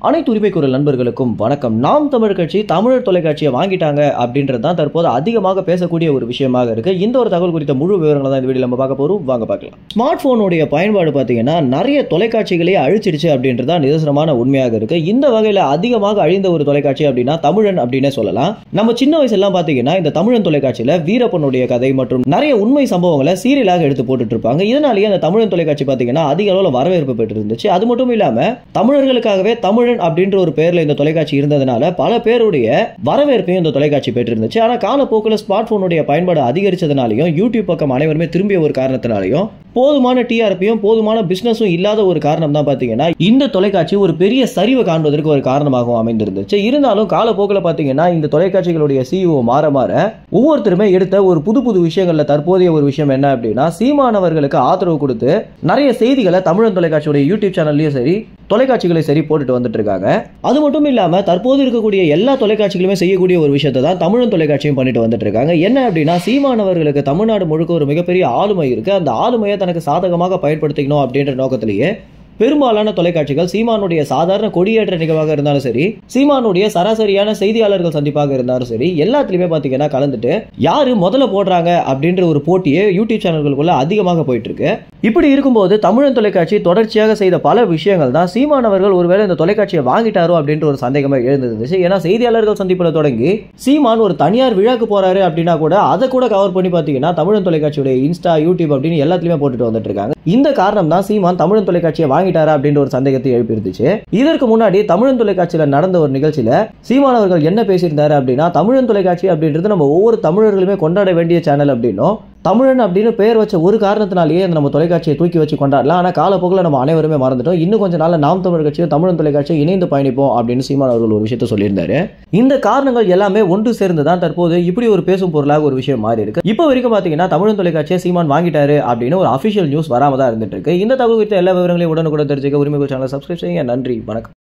அனைத்து உரிமை குரல் நண்பர்களுக்கும் வணக்கம். நாம் தமிழர் கட்சி தமிழர் தொலைக்காட்சியை வாங்கிட்டாங்க அப்படின்றது தான் தற்போது அதிகமாக பேசக்கூடிய ஒரு விஷயமாக இருக்கு. இந்த ஒரு தகவல் குறித்த முழு விவரங்களை தான் இந்த வீடியோல நம்ம பார்க்க போறோம். வாங்க பார்க்கலாம். ஸ்மார்ட் போனுடைய பயன்பாடு பார்த்தீங்கன்னா நிறைய தொலைக்காட்சிகளே அழிச்சிடுச்சு அப்படின்றது தான் நிதர்சனமான உண்மையாக இருக்கு. இந்த வகையில் அதிகமாக அழிந்த ஒரு தொலைக்காட்சி அப்படின்னா தமிழன் அப்படின்னே சொல்லலாம். நம்ம சின்ன வயசுலாம் பார்த்தீங்கன்னா இந்த தமிழன் தொலைக்காட்சியில வீரப்பனுடைய கதை மற்றும் நிறைய உண்மை சம்பவங்களை சீரியலாக எடுத்து போட்டுட்டு இருப்பாங்க. இதனாலேயே அந்த தமிழன் தொலைக்காட்சி பார்த்தீங்கன்னா அதிக அளவில் வரவேற்பு பெற்று இருந்துச்சு. அது மட்டும் இல்லாம தமிழர்களுக்காகவே தமிழன் அப்படின்ற ஒரு பேர்ல இந்த தொலைக்காட்சி இருந்ததுனால பல பேருடைய வரவேற்பையும் இந்த தொலைக்காட்சி பெற்றிருந்துச்சு. ஆனா காலப்போக்கில் ஸ்மார்ட் போனுடைய பயன்பாடு அதிகரிச்சதுனாலையும் யூடியூப் பக்கம் அனைவருமே திரும்பிய ஒரு காரணத்தினாலையும் போதுமான டிஆர்பியும் போதுமான பிசினஸும் இல்லாத ஒரு காரணம் தான் பாத்தீங்கன்னா இந்த தொலைக்காட்சி ஒரு பெரிய சரிவை காண்பதற்கு ஒரு காரணமாகவும் அமைந்திருந்துச்சு. இருந்தாலும் காலப்போக்கில் பாத்தீங்கன்னா இந்த தொலைக்காட்சிகளுடைய சிஇஓ மாற மாற ஒவ்வொருத்தருமே எடுத்த ஒரு புது புது விஷயங்கள்ல தற்போதைய ஒரு விஷயம் என்ன அப்படின்னா சீமானவர்களுக்கு ஆதரவு கொடுத்து நிறைய செய்திகளை தமிழன் தொலைக்காட்சியுடைய யூடியூப் சேனல்லையும் சரி தொலைக்காட்சிகளை சரி போட்டுட்டு வந்துட்டு இருக்காங்க. அது மட்டும் இல்லாம தற்போது இருக்கக்கூடிய எல்லா தொலைக்காட்சிகளுமே செய்யக்கூடிய ஒரு விஷயத்தை தான் தமிழன் தொலைக்காட்சியும் பண்ணிட்டு வந்துட்டு இருக்காங்க. என்ன அப்படின்னா சீமானவர்களுக்கு தமிழ்நாடு முழுக்க ஒரு மிகப்பெரிய ஆளுமை இருக்கு. அந்த ஆளுமையை தனக்கு சாதகமாக பயன்படுத்திக்கணும் அப்படின்ற நோக்கத்திலேயே பெரும்பாலான தொலைக்காட்சிகள் சீமானுடைய சாதாரண கொடியேற்ற நிகழ்வாக இருந்தாலும் சரி சீமானுடைய சராசரியான செய்தியாளர்கள் சந்திப்பாக இருந்தாலும் சரி எல்லாத்திலுமே பாத்தீங்கன்னா கலந்துட்டு யாரு முதல்ல போடுறாங்க அப்படின்ற ஒரு போட்டியே யூடியூப் சேனல்களுக்குள்ள அதிகமாக போயிட்டு இருக்கு. இப்படி இருக்கும்போது தமிழன் தொலைக்காட்சி தொடர்ச்சியாக செய்த பல விஷயங்கள் தான் சீமானவர்கள் ஒருவேளை இந்த தொலைக்காட்சியை வாங்கிட்டாரோ அப்படின்ற ஒரு சந்தேகமா எழுந்திருந்துச்சு. ஏன்னா செய்தியாளர்கள் சந்திப்புல தொடங்கி சீமான் ஒரு தனியார் விழாக்கு போறாரு அப்படின்னா கூட அதை கூட கவர் பண்ணி பாத்தீங்கன்னா தமிழன் தொலைக்காட்சியுடைய இன்ஸ்டா யூடியூப் அப்படின்னு எல்லாத்திலுமே போட்டுட்டு வந்துட்டு இருக்காங்க. இந்த காரணம் தான் சீமான் தமிழன் தொலைக்காட்சியை வாங்கிட்டாரா அப்படின்ற ஒரு சந்தேகத்தை எழுப்பியிருந்துச்சு. இதற்கு முன்னாடி தமிழன் தொலைக்காட்சியில நடந்த ஒரு நிகழ்ச்சியில சீமான் அவர்கள் என்ன பேசியிருந்தாரு அப்படின்னா தமிழன் தொலைக்காட்சி அப்படின்றது நம்ம ஒவ்வொரு தமிழர்களுமே கொண்டாட வேண்டிய சேனல் அப்படின்னும் தமிழன் அப்படின்னு பெயர் வச்ச ஒரு காரணத்தினாலேயே நம்ம தொலைக்காட்சியை தூக்கி வச்சு கொண்டாடலாம். ஆனால் காலப்போக்கில் நம்ம அனைவருமே மறந்துட்டோம். இன்னும் கொஞ்ச நாள் நாம் தமிழர் கட்சியும் தமிழன் தொலைக்காட்சியும் இணைந்து பயணிப்போம் அப்படின்னு சீமான் அவர்கள் ஒரு விஷயத்தை சொல்லியிருந்தாரு. இந்த காரணங்கள் எல்லாமே ஒன்று சேர்ந்து தான் தற்போது இப்படி ஒரு பேசும் பொருளாக ஒரு விஷயம் மாறி இருக்கு. இப்போ வரைக்கும் பாத்தீங்கன்னா தமிழன் தொலைக்காட்சியை சீமான் வாங்கிட்டாரு அப்படின்னு ஒரு அபிஷியல் நியூஸ் வராம தான் இருந்துட்டு இருக்கு. இந்த தகவல் குறித்த எல்லா விவரங்களையும் உடனுக்குடன் தெரிஞ்சுக்க உரிமை சேனலை சப்ஸ்கிரைப் செய்யுங்க. நன்றி, வணக்கம்.